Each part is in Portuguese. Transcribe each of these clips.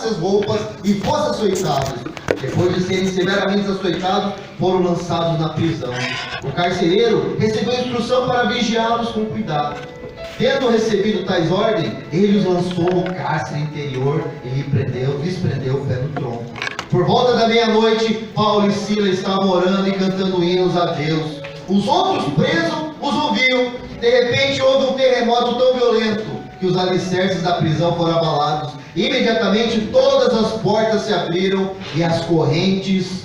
tirasse as roupas e fossem açoitados. Depois de serem severamente açoitados, foram lançados na prisão. O carcereiro recebeu instrução para vigiá-los com cuidado. Tendo recebido tais ordens, ele os lançou no cárcere interior e lhes prendeu o pé no tronco. Por volta da meia-noite, Paulo e Silas estavam orando e cantando hinos a Deus. Os outros presos os ouviam. De repente houve um terremoto tão violento que os alicerces da prisão foram abalados. Imediatamente todas as portas se abriram e as correntes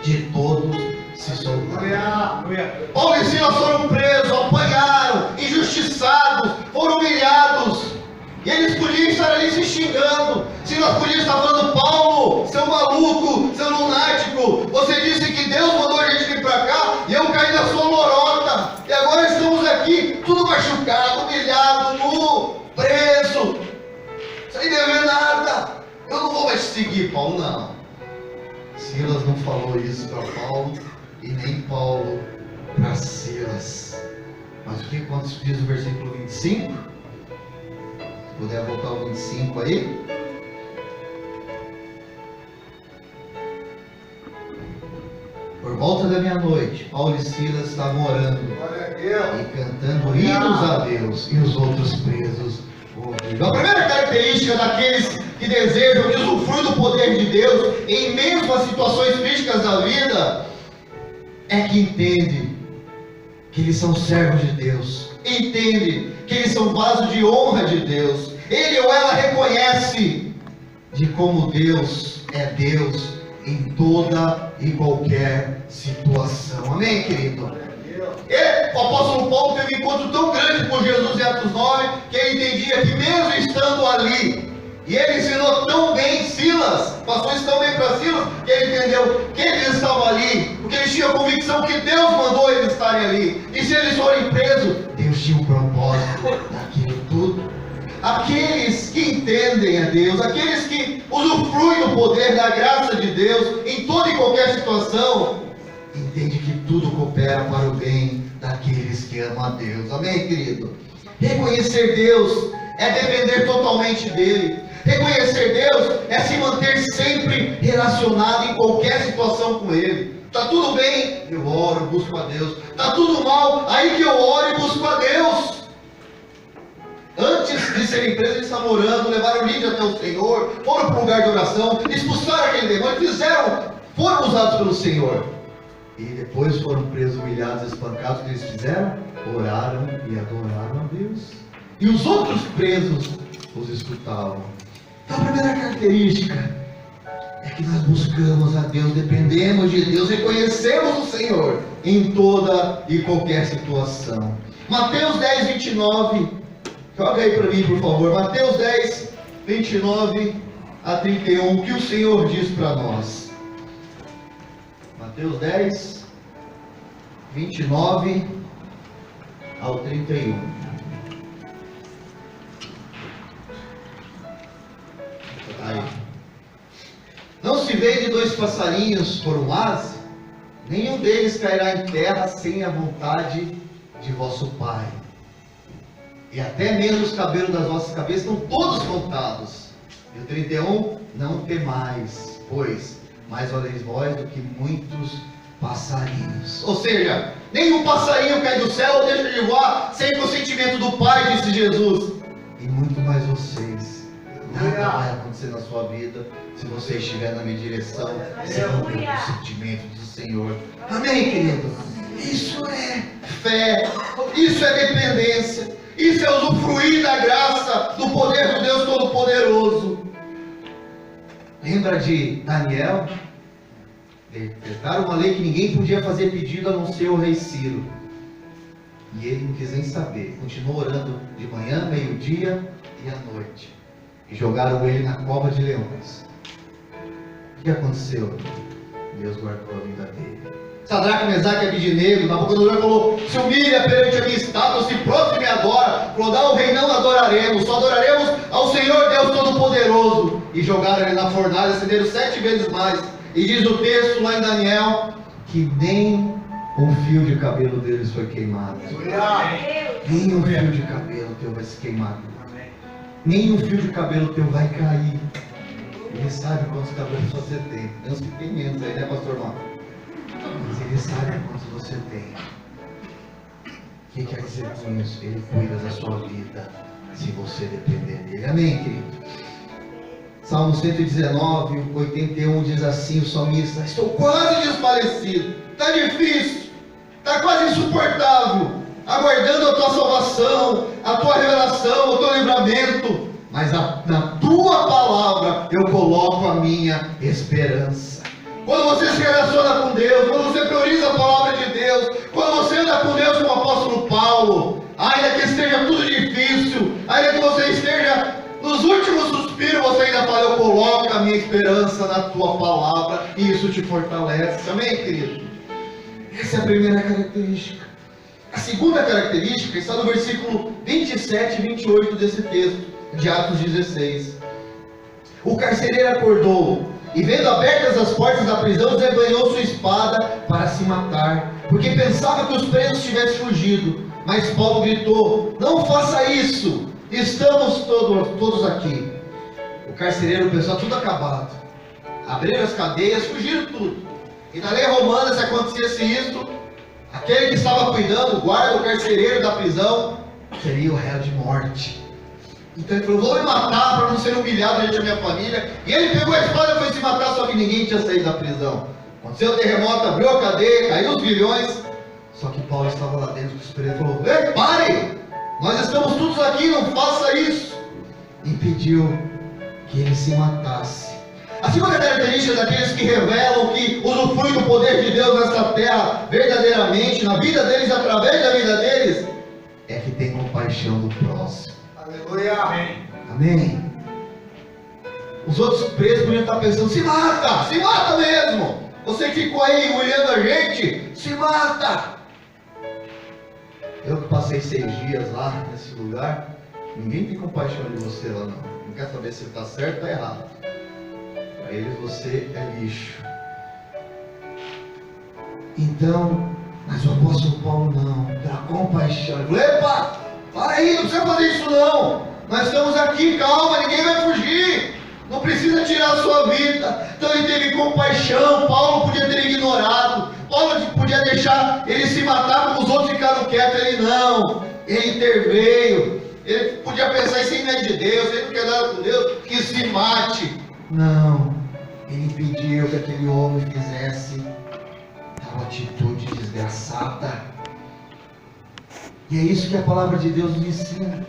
de todos se soltaram. Paulo e Silas foram presos, apanharam, injustiçados, foram humilhados. E eles podiam estar ali se xingando. Silas podia estar falando: Paulo, seu maluco, seu lunático, você disse que Deus mandou a gente vir para cá e eu caí na sua lorota. E agora estamos aqui, tudo machucado, humilhado, nu, preso, sem dever nada. Eu não vou mais te seguir, Paulo, não. Silas não falou isso para Paulo e nem Paulo para Silas. Mas o que diz o versículo 25? Se puder voltar ao 25 aí. Por volta da meia-noite, Paulo e Silas estavam orando e cantando hinos a Deus, e os outros presos ouviram. A primeira característica daqueles que desejam usufruir do poder de Deus em meio às situações críticas da vida é que entende que eles são servos de Deus, entende que eles são vaso de honra de Deus. Ele ou ela reconhece de como Deus é Deus em toda e qualquer situação. Amém, querido? O apóstolo Paulo teve um encontro tão grande com Jesus em Atos 9, que ele entendia que mesmo estando ali, e ele ensinou tão bem Silas, passou isso tão bem para Silas, que ele entendeu que eles estavam ali, porque eles tinham a convicção que Deus mandou eles estarem ali, e se eles forem presos, Deus tinha um propósito daquilo tudo. Aqueles que entendem a Deus, aqueles que usufruem do poder da graça de Deus em toda e qualquer situação, entendem que tudo coopera para o bem daqueles que amam a Deus. Amém, querido? Reconhecer Deus é depender totalmente dele. Reconhecer Deus é se manter sempre relacionado em qualquer situação com ele. Está tudo bem? Eu oro, busco a Deus. Está tudo mal? Aí que eu oro e busco a Deus. Antes de serem presos, eles estavam orando, levaram Lídia até o Senhor, foram para o lugar de oração, expulsaram aquele demônio, foram usados pelo Senhor. E depois foram presos, humilhados, espancados. O que eles fizeram? Oraram e adoraram a Deus. E os outros presos os escutavam. Então a primeira característica é que nós buscamos a Deus, dependemos de Deus, reconhecemos o Senhor em toda e qualquer situação. Mateus 10, 29. Joga aí para mim, por favor. Mateus 10, 29 a 31. O que o Senhor diz para nós? Mateus 10, 29 ao 31. Aí. Não se vende dois passarinhos por um asa? Nenhum deles cairá em terra sem a vontade de vosso Pai. E até mesmo os cabelos das vossas cabeças estão todos contados. E o 31, não temais, pois mais valeis vós do que muitos passarinhos. Ou seja, nenhum passarinho cai do céu ou deixa de voar sem consentimento do Pai, disse Jesus. E muito mais vocês. Nada vai acontecer na sua vida se você estiver na minha direção, sem o consentimento do Senhor. Amém, querido? Isso é fé, isso é dependência. Isso é usufruir da graça, do poder do Deus Todo-Poderoso. Lembra de Daniel? Decretaram uma lei que ninguém podia fazer pedido a não ser o rei Ciro. E ele não quis nem saber. Continuou orando de manhã, meio-dia e à noite. E jogaram ele na cova de leões. O que aconteceu? Deus guardou a vida dele. Sadraque, Mesaque e Abednego, Nabucodonosor falou: se humilha perante a minha estátua, se prostre e me adora. Falou: não, o rei não adoraremos, só adoraremos ao Senhor Deus Todo-Poderoso. E jogaram ele na fornalha, acenderam 7 vezes mais. E diz o texto lá em Daniel que nem um fio de cabelo deles foi queimado. Nem um fio de cabelo teu vai se queimar. Nem um fio de cabelo teu vai cair. Ele sabe quantos cabelos você tem. Tem uns que tem menos aí, né, pastor Marcos? Mas Ele sabe quantos você tem. O que quer dizer com isso? Ele cuida da sua vida, se você depender dele. Amém, querido? Salmo 119, 81 diz assim, o salmista: estou quase desfalecido, está difícil, está quase insuportável, aguardando a tua salvação, a tua revelação, o teu livramento, mas na tua palavra eu coloco a minha esperança. Quando você se relaciona com Deus, quando você prioriza a palavra de Deus, quando você anda com Deus como o apóstolo Paulo, ainda que esteja tudo difícil, ainda que você esteja nos últimos suspiros, você ainda fala: eu coloco a minha esperança na tua palavra, e isso te fortalece. Amém, querido? Essa é a primeira característica. A segunda característica está no versículo 27 e 28 desse texto, de Atos 16. O carcereiro acordou, e vendo abertas as portas da prisão, desembanhou sua espada para se matar, porque pensava que os presos tivessem fugido. Mas Paulo gritou: não faça isso, estamos todos aqui. O carcereiro pensou: tudo acabado, abriram as cadeias, fugiram tudo. E na lei romana, se acontecesse isso, aquele que estava cuidando, o guarda, o carcereiro da prisão, seria o réu de morte. Então ele falou: vou me matar para não ser humilhado diante da minha família. E ele pegou a espada e foi se matar, só que ninguém tinha saído da prisão. Aconteceu o terremoto, abriu a cadeia, caiu os grilhões. Só que Paulo estava lá dentro, o Espírito falou: ei, pare! Nós estamos todos aqui, não faça isso. E pediu que ele se matasse. A segunda característica daqueles que revelam, que usufruem do poder de Deus nesta terra, verdadeiramente, na vida deles, através da vida deles, é que tem compaixão do próximo. Aleluia! Amém. Amém. Os outros presos podiam estar pensando: se mata mesmo. Você que ficou aí olhando a gente, se mata. Eu que passei 6 dias lá nesse lugar, ninguém tem compaixão de você lá não. Não quer saber se está certo ou está errado. Para eles você é lixo. Então, mas o apóstolo Paulo não, pela compaixão, ele falou: epa, para aí, não precisa fazer isso não. Nós estamos aqui, calma, ninguém vai fugir. Não precisa tirar a sua vida. Então ele teve compaixão. Paulo podia ter ignorado. Paulo podia deixar ele se matar como os outros ficaram quietos. Ele não. Ele interveio. Ele podia pensar: isso aí não é de Deus, ele não quer nada com Deus, que se mate. Não. Ele impediu que aquele homem fizesse uma atitude desgraçada. E é isso que a palavra de Deus nos ensina.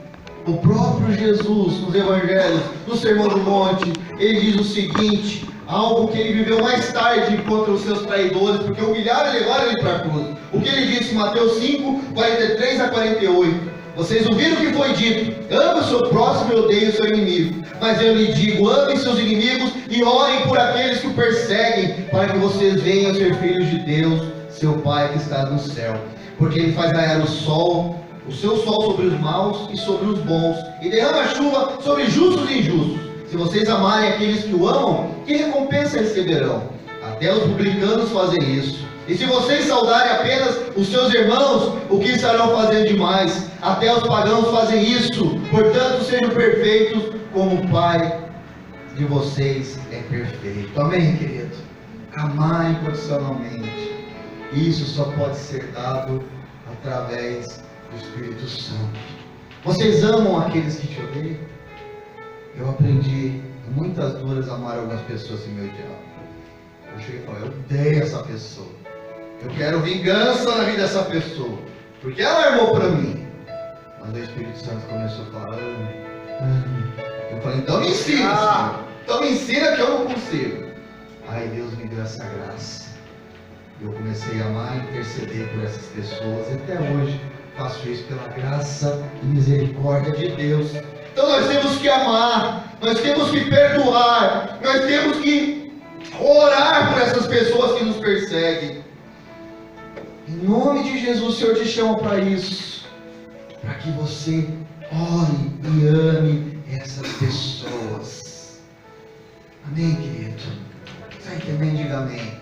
O próprio Jesus, nos evangelhos, no Sermão do Monte, ele diz o seguinte, algo que ele viveu mais tarde contra os seus traidores, porque humilharam e levaram ele para a cruz. O que ele disse em Mateus 5, 43 a 48. Vocês ouviram o que foi dito: ame o seu próximo e odeie o seu inimigo. Mas eu lhe digo: amem seus inimigos e orem por aqueles que o perseguem, para que vocês venham a ser filhos de Deus, seu Pai que está no céu. Porque ele faz raiar o seu sol sobre os maus e sobre os bons, e derrama chuva sobre justos e injustos. Se vocês amarem aqueles que o amam, que recompensa receberão? Até os publicanos fazem isso. E se vocês saudarem apenas os seus irmãos, o que estarão fazendo demais? Até os pagãos fazem isso. Portanto, sejam perfeitos como o Pai de vocês é perfeito. Amém, querido? Amar incondicionalmente. Isso só pode ser dado através do Espírito Santo. Vocês amam aqueles que te odeiam? Eu aprendi em muitas dores a amar algumas pessoas sem me odiar. Eu cheguei e falei: eu odeio essa pessoa. Eu quero vingança na vida dessa pessoa, porque ela armou para mim. Mas o Espírito Santo começou a falar: eu falei: então me ensina, Senhor. Então me ensina que eu não consigo. Aí Deus me deu essa graça. Eu comecei a amar e interceder por essas pessoas. E até hoje faço isso pela graça e misericórdia de Deus. Então nós temos que amar, nós temos que perdoar, nós temos que orar por essas pessoas que nos perseguem. Em nome de Jesus, o Senhor te chama para isso, para que você ore e ame essas pessoas. Amém, querido? Está entendendo? Diga amém.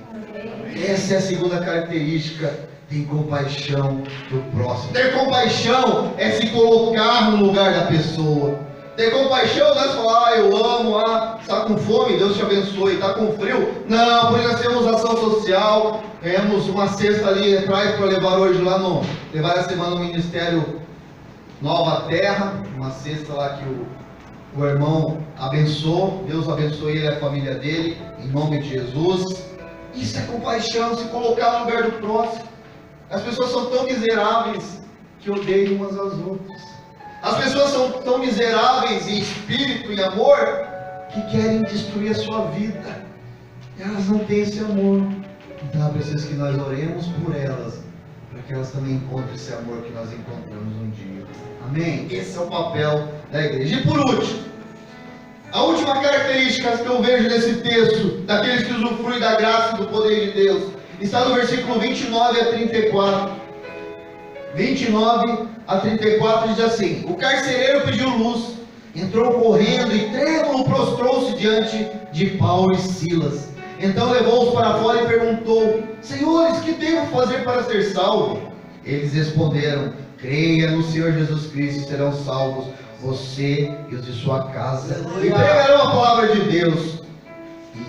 Essa é a segunda característica. Tem compaixão do próximo. Ter compaixão é se colocar no lugar da pessoa. ter compaixão, não é falar, eu amo, está com fome, Deus te abençoe, está com frio. Não, porque nós temos ação social, ganhamos uma cesta ali atrás para levar hoje lá levar essa semana no Ministério Nova Terra, uma cesta lá que o irmão abençoou, Deus abençoe ele e a família dele, em nome de Jesus. Isso é compaixão, se colocar no lugar do próximo. As pessoas são tão miseráveis que odeiam umas às outras. As pessoas são tão miseráveis em espírito, em amor, que querem destruir a sua vida. Elas não têm esse amor. Então é preciso que nós oremos por elas, para que elas também encontrem esse amor que nós encontramos um dia. Amém? Esse é o papel da igreja. E por último, a última característica que eu vejo nesse texto, daqueles que usufruem da graça e do poder de Deus, está no versículo 29 a 34. 29 a 34 diz assim: o carcereiro pediu luz, entrou correndo e trêmulo prostrou-se diante de Paulo e Silas. Então levou-os para fora e perguntou: senhores, que devo fazer para ser salvo? Eles responderam: creia no Senhor Jesus Cristo e serão salvos você e os de sua casa. E pregarão a palavra de Deus.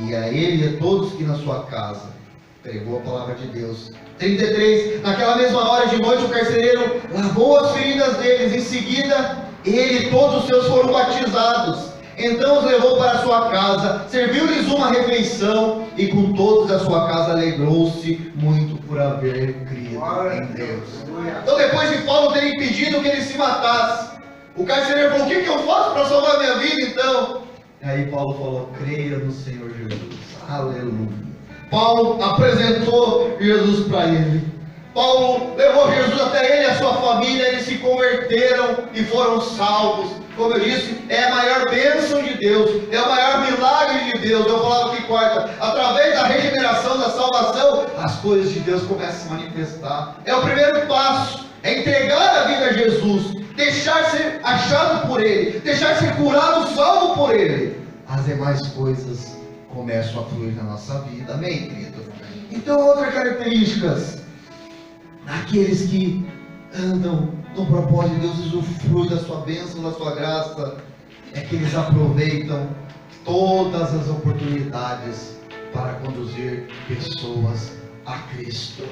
E a ele e a todos que na sua casa pregou a palavra de Deus. 33, naquela mesma hora de noite o carcereiro lavou as feridas deles, em seguida ele e todos os seus foram batizados. Então os levou para sua casa, serviu-lhes uma refeição e com todos da sua casa alegrou-se muito por haver crido em Deus. Então depois de Paulo ter impedido que ele se matasse, o carcereiro falou: o que eu faço para salvar a minha vida então? E aí Paulo falou: creia no Senhor Jesus. Aleluia. Paulo apresentou Jesus para ele. Paulo levou Jesus até ele e a sua família. Eles se converteram e foram salvos. Como eu disse, é a maior bênção de Deus, é o maior milagre de Deus. Eu falava aqui quarta, através da regeneração, da salvação, as coisas de Deus começam a se manifestar. É o primeiro passo, é entregar a vida a Jesus, deixar ser achado por Ele, deixar ser curado, salvo por Ele. As demais coisas começam a fluir na nossa vida. Amém, querido? Então, outras características, aqueles que andam no propósito de Deus, usufruem da sua bênção, da sua graça, é que eles aproveitam todas as oportunidades para conduzir pessoas a Cristo.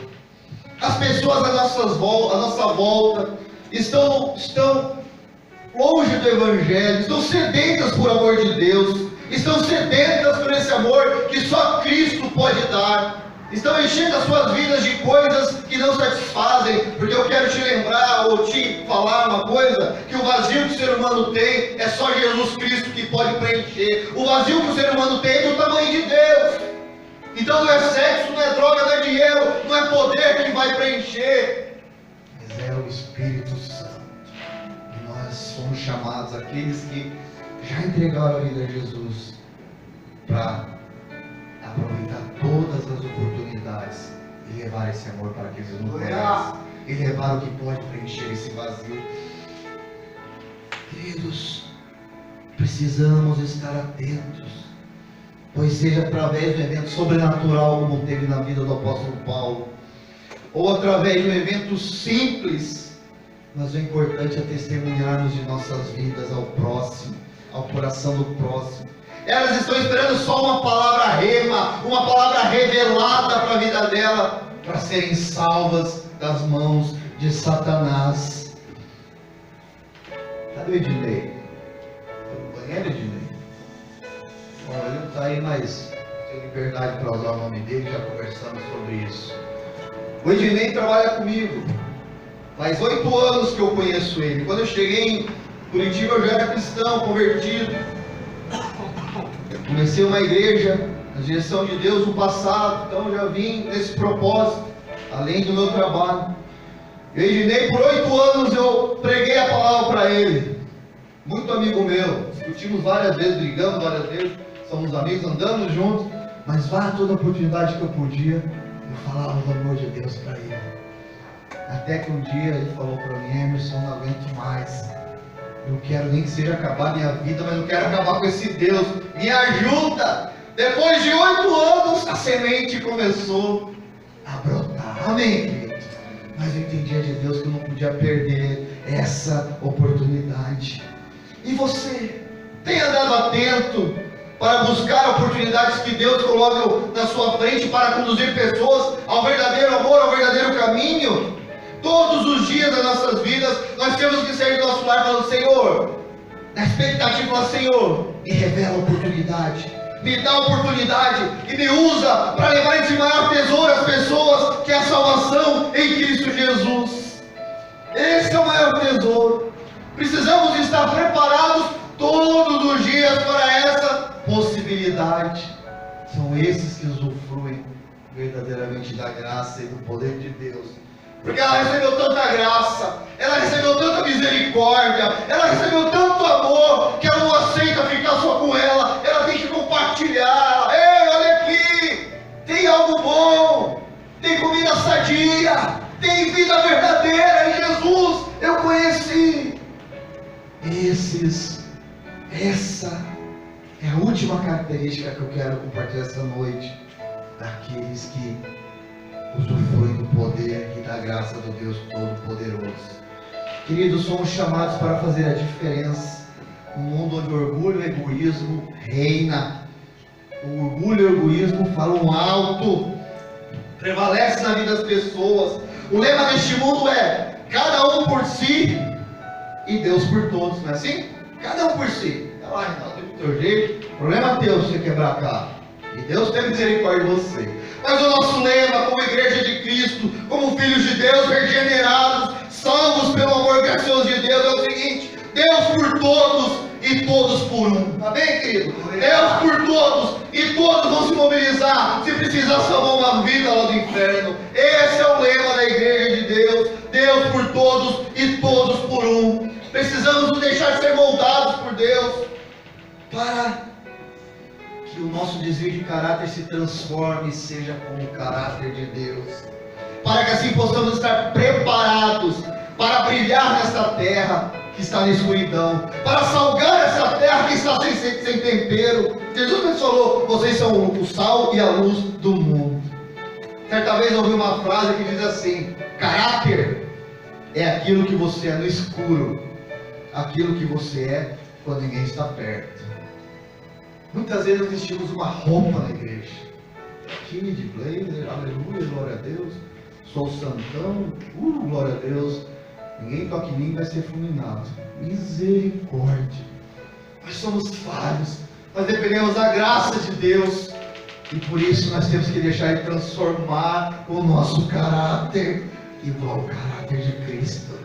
As pessoas à nossa volta estão longe do Evangelho, estão sedentas por amor de Deus, estão sedentas por esse amor que só Cristo pode dar. Estão enchendo as suas vidas de coisas que não satisfazem, porque eu quero te lembrar ou te falar uma coisa, que o vazio que o ser humano tem é só Jesus Cristo que pode preencher. O vazio que o ser humano tem é do tamanho de Deus. Então não é sexo, não é droga, não é dinheiro, não é poder que vai preencher, mas é o Espírito Santo. E nós somos chamados, aqueles que já entregaram a vida a Jesus, para aproveitar todas as oportunidades e levar esse amor para aqueles que não conhecem, e levar o que pode preencher esse vazio. Queridos, precisamos estar atentos, pois seja através do evento sobrenatural como teve na vida do apóstolo Paulo, ou através de um evento simples, mas o importante é testemunharmos de nossas vidas ao próximo, ao coração do próximo. Elas estão esperando só uma palavra rema, uma palavra revelada para a vida dela, para serem salvas das mãos de Satanás. Cadê o Ednei? Foi no banheiro, Ednei? Bom, ele não está aí, mas tenho liberdade para usar o nome dele, já conversamos sobre isso. O Ednei trabalha comigo. Faz 8 anos que eu conheço ele. Quando eu cheguei em Curitiba, eu já era cristão, convertido. Comecei uma igreja na direção de Deus no passado, então já vim nesse propósito, além do meu trabalho. Eu Ednei, por 8 anos eu preguei a palavra para ele. Muito amigo meu, discutimos várias vezes, brigamos várias vezes, somos amigos, andamos juntos, mas toda oportunidade que eu podia, eu falava do amor de Deus para ele. Até que um dia ele falou para mim: Emerson, não aguento mais. Eu quero nem que seja acabar a minha vida, mas eu quero acabar com esse Deus. Me ajuda! Depois de 8 anos, a semente começou a brotar. Amém, querido? Mas eu entendia de Deus que eu não podia perder essa oportunidade. E você tem andado atento para buscar oportunidades que Deus coloca na sua frente para conduzir pessoas ao verdadeiro amor, ao verdadeiro caminho? Todos os dias das nossas vidas, nós temos que sair do nosso lar falando: Senhor, na expectativa, falar: Senhor, me revela a oportunidade, me dá a oportunidade e me usa para levar esse maior tesouro às pessoas, que é a salvação em Cristo Jesus. Esse é o maior tesouro. Precisamos estar preparados todos os dias para essa possibilidade. São esses que usufruem verdadeiramente da graça e do poder de Deus, porque ela recebeu tanta graça, ela recebeu tanta misericórdia, ela recebeu tanto amor, que ela não aceita ficar só com ela tem que compartilhar. Ei, olha aqui, tem algo bom, tem comida sadia, tem vida verdadeira em Jesus, eu conheci. Essa é a última característica que eu quero compartilhar essa noite, daqueles que usufruem do poder e da graça do Deus Todo-Poderoso. Queridos, somos chamados para fazer a diferença num mundo onde o orgulho e o egoísmo reina. O orgulho e o egoísmo falam alto, prevalece na vida das pessoas. O lema deste mundo é: cada um por si e Deus por todos, não é assim? Cada um por si. Vai lá, Renato, do teu jeito, problema teu se você quebrar a cara, e Deus tem misericórdia de você. Mas o nosso lema, como igreja de Cristo, como filhos de Deus, regenerados, salvos pelo amor gracioso de Deus, é o seguinte: Deus por todos e todos por um. Amém, querido? Deus por todos e todos vão se mobilizar se precisar salvar uma vida lá do inferno. Esse é o lema da igreja de Deus: Deus por todos e todos por um. Precisamos nos deixar ser moldados por Deus, para que o nosso desvio de caráter se transforme e seja como o caráter de Deus, para que assim possamos estar preparados para brilhar nesta terra que está na escuridão, para salgar essa terra que está sem tempero. Jesus falou: vocês são o sal e a luz do mundo. Certa vez eu ouvi uma frase que diz assim: caráter é aquilo que você é no escuro, aquilo que você é quando ninguém está perto. Muitas vezes nós vestimos uma roupa na igreja, time de blazer, aleluia, glória a Deus, sou santão, glória a Deus, ninguém toca em mim, vai ser fulminado. Misericórdia, nós somos falhos, nós dependemos da graça de Deus, e por isso nós temos que deixar Ele transformar o nosso caráter igual ao caráter de Cristo.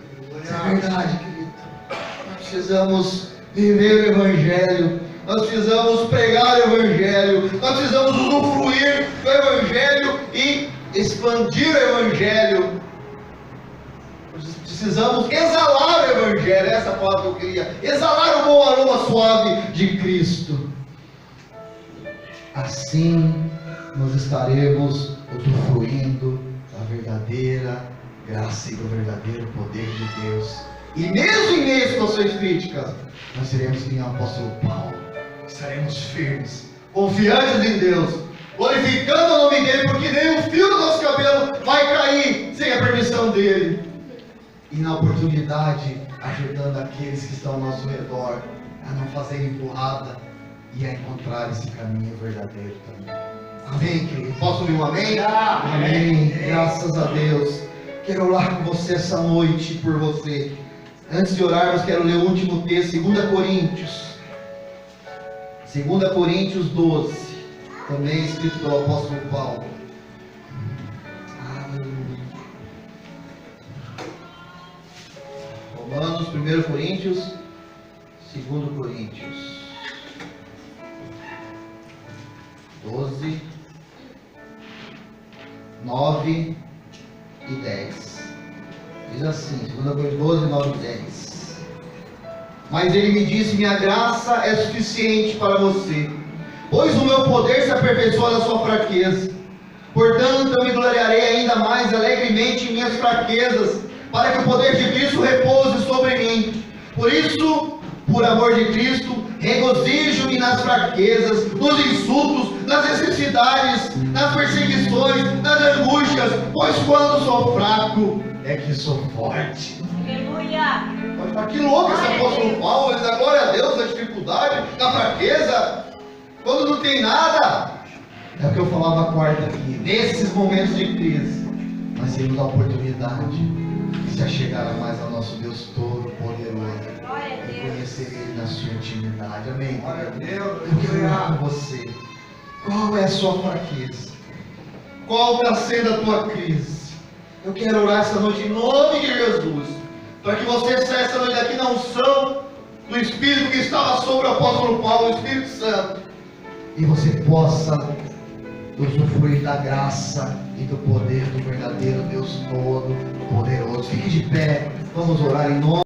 Isso é verdade, querido. Nós precisamos viver o Evangelho, nós precisamos pregar o Evangelho, nós precisamos usufruir do Evangelho e expandir o Evangelho. Precisamos exalar o Evangelho, essa é a palavra que eu queria, exalar o bom aroma suave de Cristo. Assim nós estaremos usufruindo da verdadeira graça e do verdadeiro poder de Deus. E mesmo em meio a situações críticas, nós seremos que nem o apóstolo Paulo, estaremos firmes, confiantes em Deus, glorificando o nome dele, porque nem um fio do nosso cabelo vai cair sem a permissão dele. E na oportunidade, ajudando aqueles que estão ao nosso redor a não fazer empurrada e a encontrar esse caminho verdadeiro também. Amém, querido? Posso ouvir um amém? Amém. Graças a Deus. Quero orar com você essa noite por você. Antes de orarmos, quero ler o último texto, 2 Coríntios 12, também escrito pelo apóstolo Paulo. Aleluia. Romanos, 1 Coríntios, 2 Coríntios 12, 9 e 10. Diz assim, 2 Coríntios 12, 9 e 10. Mas ele me disse: minha graça é suficiente para você, pois o meu poder se aperfeiçoa na sua fraqueza. Portanto, eu me gloriarei ainda mais alegremente em minhas fraquezas, para que o poder de Cristo repouse sobre mim. Por isso, por amor de Cristo, regozijo-me nas fraquezas, nos insultos, nas necessidades, nas perseguições, nas angústias, pois quando sou fraco, é que sou forte. Aleluia. Pode falar, que louco esse apóstolo Paulo, ele dá glória a Deus na dificuldade, na fraqueza, quando não tem nada. É o que eu falava quarta aqui, nesses momentos de crise, nós temos a oportunidade de se achegar mais ao nosso Deus Todo-Poderoso. Glória a E Deus. conhecer Ele na sua intimidade. Amém? Glória a Deus. Eu quero orar com você. Qual é a sua fraqueza? Qual está sendo a tua crise? Eu quero orar essa noite em nome de Jesus, para que você saia essa noite daqui na unção do Espírito que estava sobre o apóstolo Paulo, o Espírito Santo, e você possa usufruir da graça e do poder do verdadeiro Deus Todo-Poderoso. Fique de pé, vamos orar em nome